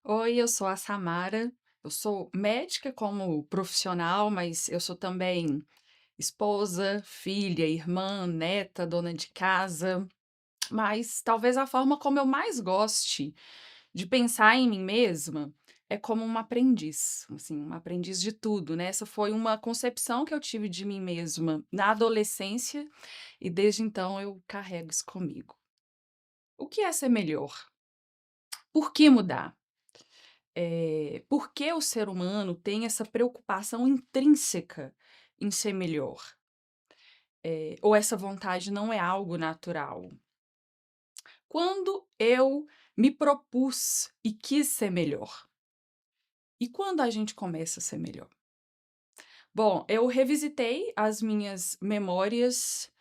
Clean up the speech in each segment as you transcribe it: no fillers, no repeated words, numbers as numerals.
Oi, eu sou a Samara. Eu sou médica como profissional, mas eu sou também esposa, filha, irmã, neta, dona de casa. Mas talvez a forma como eu mais goste de pensar em mim mesma é como uma aprendiz, assim, uma aprendiz de tudo, né? Essa foi uma concepção que eu tive de mim mesma na adolescência e desde então eu carrego isso comigo. O que é ser melhor? Por que mudar? Por que o ser humano tem essa preocupação intrínseca em ser melhor? Ou essa vontade não é algo natural? Quando eu me propus e quis ser melhor? E quando a gente começa a ser melhor? Bom, eu revisitei as minhas memórias,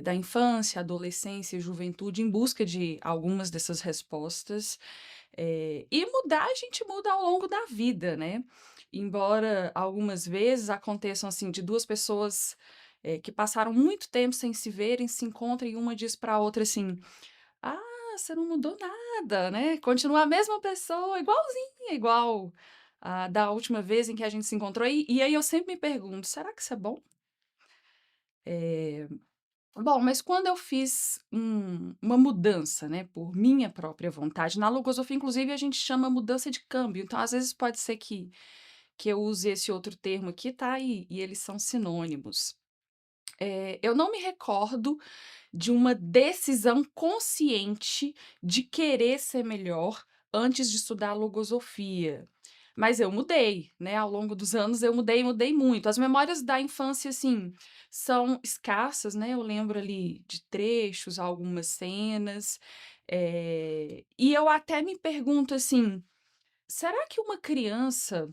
da infância, adolescência e juventude em busca de algumas dessas respostas. E mudar, a gente muda ao longo da vida, né. Embora algumas vezes aconteçam, assim, de 2 pessoas, que passaram muito tempo sem se verem, se encontrem e uma diz para a outra assim: "Ah, você não mudou nada, né, continua a mesma pessoa, igualzinha, igual a da última vez em que a gente se encontrou". E aí eu sempre me pergunto: "Será que isso é bom?". Eh, Bom, mas quando eu fiz uma mudança, né, por minha própria vontade, na logosofia, inclusive, a gente chama mudança de câmbio, então às vezes pode ser que eu use esse outro termo aqui, tá, e eles são sinônimos. Eu não me recordo de uma decisão consciente de querer ser melhor antes de estudar logosofia. Mas eu mudei, né, ao longo dos anos eu mudei muito. As memórias da infância, assim, são escassas, né, eu lembro ali de trechos, algumas cenas, e eu até me pergunto assim: "Será que uma criança,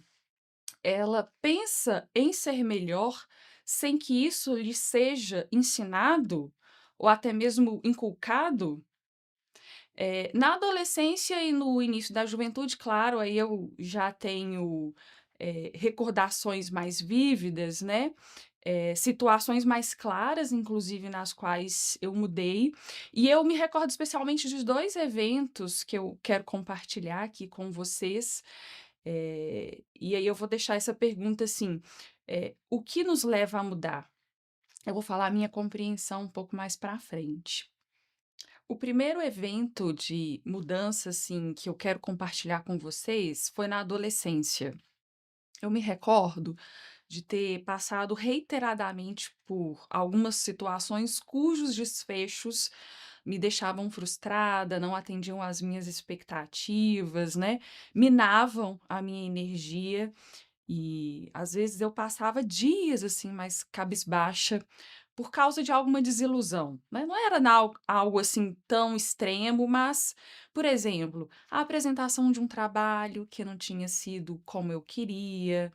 ela pensa em ser melhor sem que isso lhe seja ensinado ou até mesmo inculcado?". Na adolescência e no início da juventude, claro, aí eu já tenho, recordações mais vívidas, né, situações mais claras, inclusive, nas quais eu mudei. E eu me recordo especialmente de 2 eventos que eu quero compartilhar aqui com vocês. E aí eu vou deixar essa pergunta assim, o que nos leva a mudar? Eu vou falar a minha compreensão um pouco mais para frente. O primeiro evento de mudança, assim, que eu quero compartilhar com vocês foi na adolescência. Eu me recordo de ter passado reiteradamente por algumas situações cujos desfechos me deixavam frustrada, não atendiam às minhas expectativas, né, minavam a minha energia e às vezes eu passava dias, assim, mais cabisbaixa, por causa de alguma desilusão, né, não era algo, assim, tão extremo, mas, por exemplo, a apresentação de um trabalho que não tinha sido como eu queria,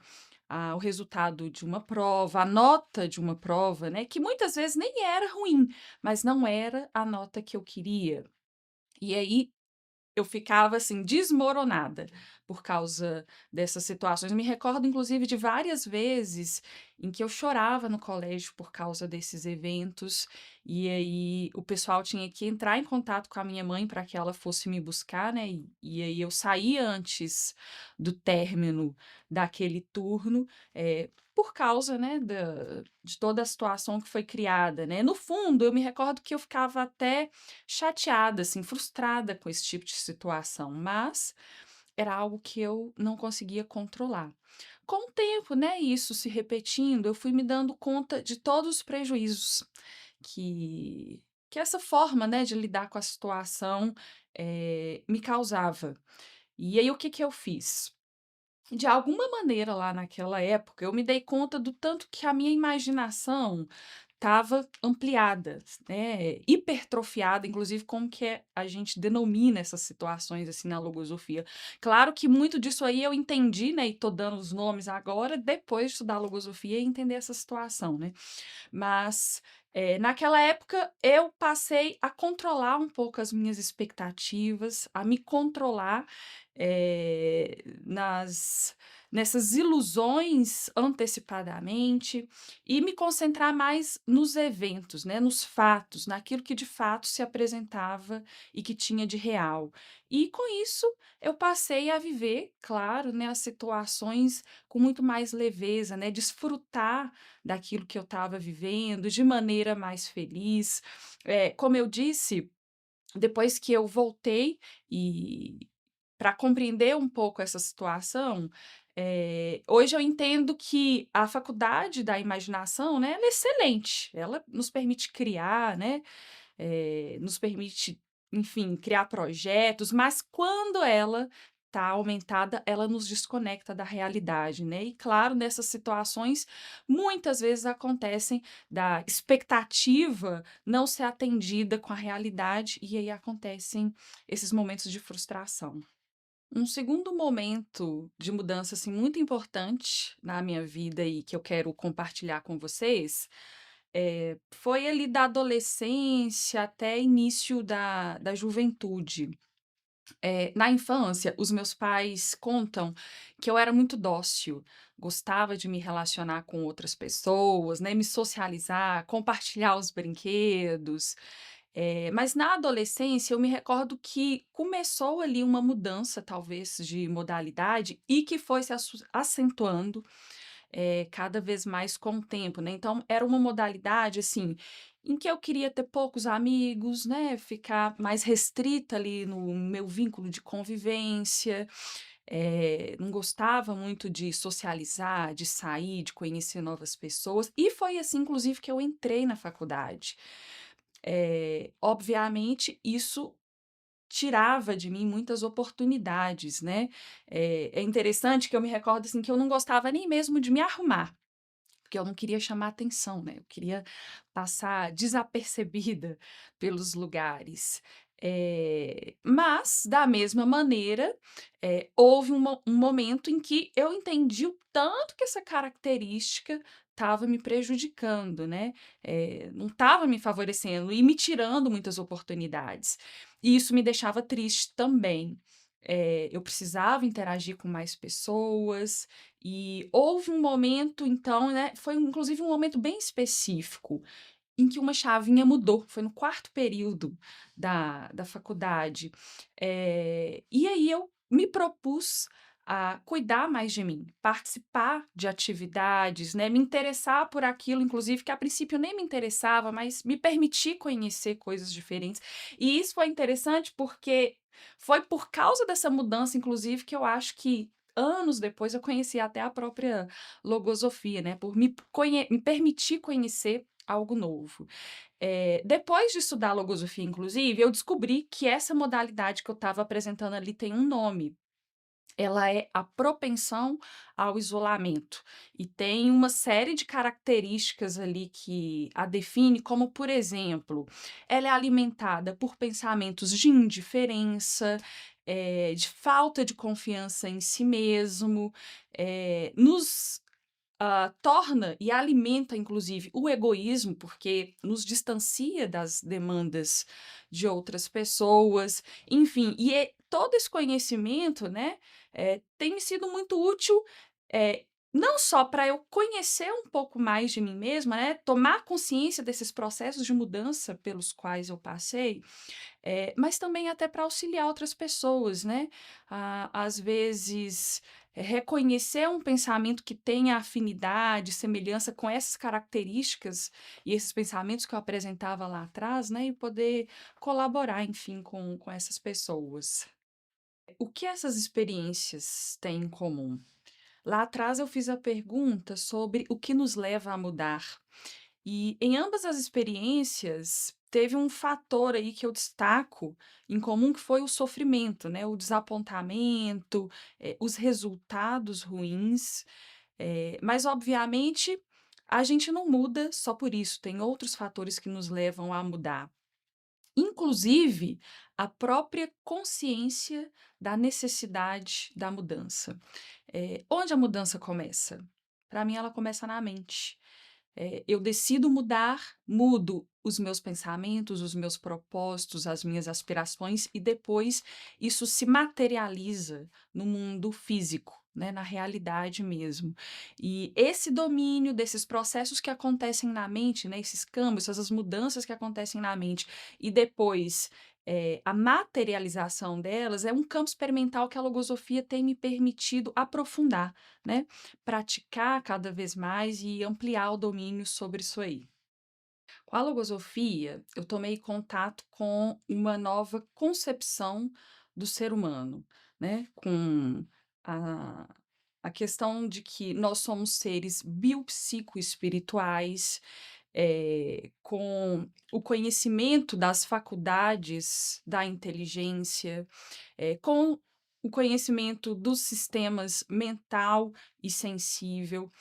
o resultado de uma prova, a nota de uma prova, né, que muitas vezes nem era ruim, mas não era a nota que eu queria. E aí eu ficava, assim, desmoronada por causa dessas situações. Me recordo, inclusive, de várias vezes em que eu chorava no colégio por causa desses eventos, e aí o pessoal tinha que entrar em contato com a minha mãe para que ela fosse me buscar, né, e aí eu saía antes do término daquele turno, por causa, né, de toda a situação que foi criada, né. No fundo, eu me recordo que eu ficava até chateada, assim, frustrada com esse tipo de situação, mas era algo que eu não conseguia controlar. Com o tempo, né, isso se repetindo, eu fui me dando conta de todos os prejuízos que essa forma, né, de lidar com a situação, me causava. E aí o que que eu fiz? De alguma maneira lá naquela época, eu me dei conta do tanto que a minha imaginação estava ampliada, né, hipertrofiada, inclusive como que a gente denomina essas situações, assim, na logosofia. Claro que muito disso aí eu entendi, né, e tô dando os nomes agora, depois de estudar logosofia e entender essa situação, né. Mas, naquela época eu passei a controlar um pouco as minhas expectativas, a me controlar, nas nessas ilusões antecipadamente e me concentrar mais nos eventos, né, nos fatos, naquilo que de fato se apresentava e que tinha de real. E com isso eu passei a viver, claro, né, as situações com muito mais leveza, né, desfrutar daquilo que eu estava vivendo de maneira mais feliz. Como eu disse, depois que eu voltei e para compreender um pouco essa situação, hoje eu entendo que a faculdade da imaginação, né, ela é excelente, ela nos permite criar, né, nos permite, enfim, criar projetos, mas quando ela está aumentada, ela nos desconecta da realidade, né. E claro, nessas situações, muitas vezes acontecem da expectativa não ser atendida com a realidade, e aí acontecem esses momentos de frustração. Um segundo momento de mudança, assim, muito importante na minha vida e que eu quero compartilhar com vocês, foi ali da adolescência até início da juventude. Na infância, os meus pais contam que eu era muito dócil, gostava de me relacionar com outras pessoas, né, me socializar, compartilhar os brinquedos. Mas na adolescência eu me recordo que começou ali uma mudança, talvez, de modalidade e que foi se acentuando cada vez mais com o tempo, né. Então era uma modalidade, assim, em que eu queria ter poucos amigos, né, ficar mais restrita ali no meu vínculo de convivência, não gostava muito de socializar, de sair, de conhecer novas pessoas, e foi assim inclusive que eu entrei na faculdade. Obviamente isso tirava de mim muitas oportunidades, né. É interessante que eu me recordo, assim, que eu não gostava nem mesmo de me arrumar. Porque eu não queria chamar atenção, né, eu queria passar desapercebida pelos lugares. Mas, da mesma maneira, houve um momento em que eu entendi o tanto que essa característica estava me prejudicando, né, não estava me favorecendo e me tirando muitas oportunidades. E isso me deixava triste também. Eu precisava interagir com mais pessoas, e houve um momento então, né, foi inclusive um momento bem específico, em que uma chavinha mudou, foi no quarto período da faculdade. E aí eu me propus a cuidar mais de mim, participar de atividades, né, me interessar por aquilo, inclusive, que a princípio nem me interessava, mas me permitir conhecer coisas diferentes. E isso foi interessante, porque foi por causa dessa mudança, inclusive, que eu acho que anos depois eu conheci até a própria logosofia, né, por me permitir conhecer algo novo. Depois de estudar logosofia, inclusive, eu descobri que essa modalidade que eu estava apresentando ali tem um nome. Ela é a propensão ao isolamento e tem uma série de características ali que a define, como por exemplo, ela é alimentada por pensamentos de indiferença, de falta de confiança em si mesmo, nos torna e alimenta, inclusive, o egoísmo, porque nos distancia das demandas de outras pessoas, enfim. E todo esse conhecimento, né, tem me sido muito útil, não só para eu conhecer um pouco mais de mim mesma, né, tomar consciência desses processos de mudança pelos quais eu passei, mas também até para auxiliar outras pessoas, né. Às vezes, reconhecer um pensamento que tenha afinidade, semelhança com essas características e esses pensamentos que eu apresentava lá atrás, né, e poder colaborar, enfim, com essas pessoas. O que essas experiências têm em comum? Lá atrás eu fiz a pergunta sobre o que nos leva a mudar. E em ambas as experiências, teve um fator aí que eu destaco em comum, que foi o sofrimento, né, o desapontamento, os resultados ruins, mas obviamente a gente não muda só por isso, tem outros fatores que nos levam a mudar. Inclusive, a própria consciência da necessidade da mudança. Onde a mudança começa? Para mim ela começa na mente. eu decido mudar, mudo os meus pensamentos, os meus propósitos, as minhas aspirações e depois isso se materializa no mundo físico, né, na realidade mesmo. E esse domínio desses processos que acontecem na mente, né, esses câmbios, essas mudanças que acontecem na mente e depois, a materialização delas é um campo experimental que a logosofia tem me permitido aprofundar, né, praticar cada vez mais e ampliar o domínio sobre isso aí. Com a logosofia, eu tomei contato com uma nova concepção do ser humano, né, com a a questão de que nós somos seres biopsicoespirituais, com o conhecimento das faculdades da inteligência, com o conhecimento dos sistemas mental e sensível,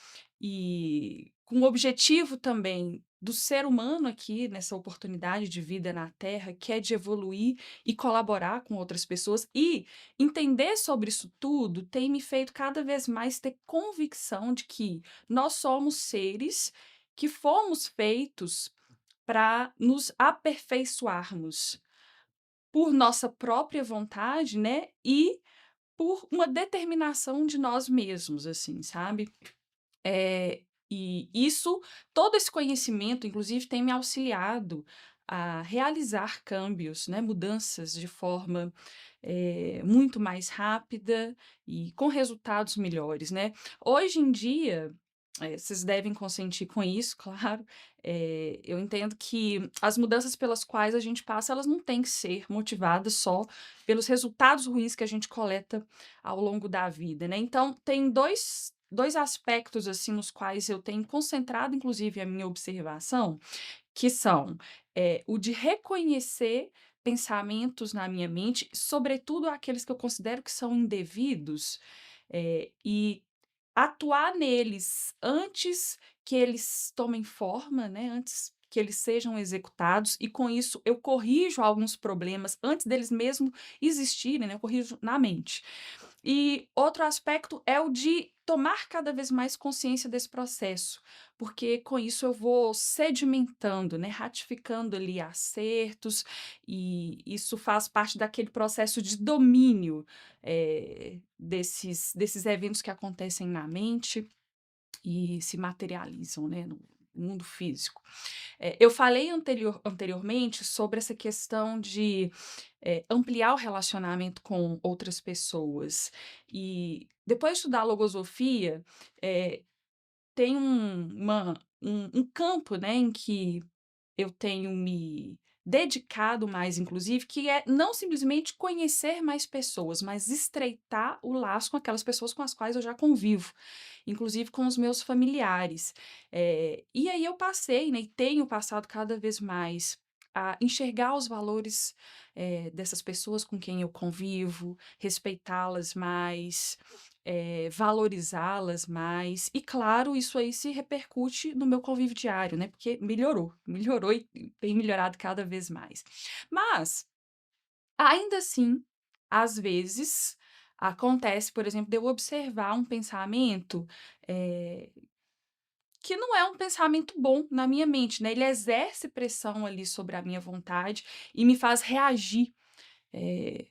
e com o objetivo também do ser humano aqui nessa oportunidade de vida na Terra, que é de evoluir e colaborar com outras pessoas. E entender sobre isso tudo tem me feito cada vez mais ter convicção de que nós somos seres que fomos feitos para nos aperfeiçoarmos por nossa própria vontade, né, e por uma determinação de nós mesmos, assim, sabe. E isso todo esse conhecimento, inclusive, tem me auxiliado a realizar câmbios, né, mudanças de forma, muito mais rápida e com resultados melhores, né. Hoje em dia, vocês devem consentir com isso, claro, eu entendo que as mudanças pelas quais a gente passa, elas não têm que ser motivadas só pelos resultados ruins que a gente coleta ao longo da vida, né. Então tem dois aspectos, assim, nos quais eu tenho concentrado, inclusive, a minha observação, que são, o de reconhecer pensamentos na minha mente, sobretudo aqueles que eu considero que são indevidos, e atuar neles antes que eles tomem forma, né, antes que eles sejam executados, e com isso eu corrijo alguns problemas antes deles mesmo existirem, né, eu corrijo na mente. E outro aspecto é o de tomar cada vez mais consciência desse processo, porque com isso eu vou sedimentando, né, ratificando ali acertos, e isso faz parte daquele processo de domínio, desses eventos que acontecem na mente e se materializam, né, no mundo físico. Eu falei anteriormente sobre essa questão de, ampliar o relacionamento com outras pessoas. E depois de estudar logosofia, eh, tem um campo, né, em que eu tenho me dedicado mais, inclusive, que é não simplesmente conhecer mais pessoas, mas estreitar o laço com aquelas pessoas com as quais eu já convivo, inclusive com os meus familiares. E aí eu passei, né, e tenho passado cada vez mais a enxergar os valores, dessas pessoas com quem eu convivo, respeitá-las mais, valorizá-las mais. E claro, isso aí se repercute no meu convívio diário, né, porque melhorou e tem melhorado cada vez mais. Mas, ainda assim, às vezes, acontece, por exemplo, de eu observar um pensamento, eh, que não é um pensamento bom na minha mente, né, ele exerce pressão ali sobre a minha vontade e me faz reagir, eh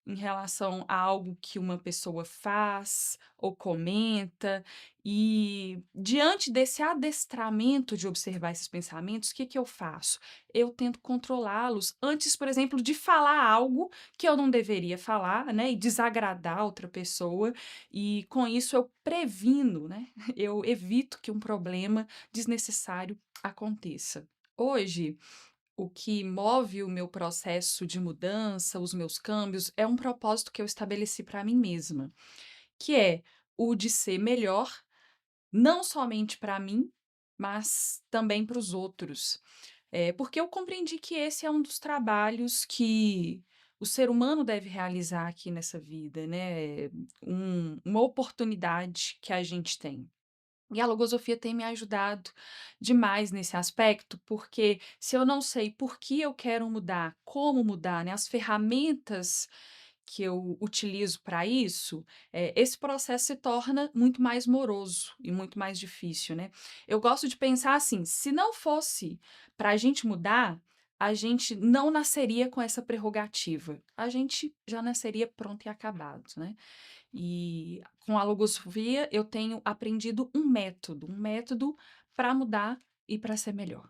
em relação a algo que uma pessoa faz ou comenta, e diante desse adestramento de observar esses pensamentos, o que que eu faço? Eu tento controlá-los antes, por exemplo, de falar algo que eu não deveria falar, né, e desagradar outra pessoa, e com isso eu previno, né, eu evito que um problema desnecessário aconteça. Hoje, o que move o meu processo de mudança, os meus câmbios, é um propósito que eu estabeleci para mim mesma, que é o de ser melhor, não somente para mim, mas também para os outros. Porque eu compreendi que esse é um dos trabalhos que o ser humano deve realizar aqui nessa vida, né? Uma oportunidade que a gente tem. E a logosofia tem me ajudado demais nesse aspecto, porque se eu não sei por que eu quero mudar, como mudar, né, as ferramentas que eu utilizo para isso, esse processo se torna muito mais moroso e muito mais difícil, né. Eu gosto de pensar assim: se não fosse para a gente mudar, a gente não nasceria com essa prerrogativa, a gente já nasceria pronto e acabado, né. E com a logosofia eu tenho aprendido um método para mudar e para ser melhor.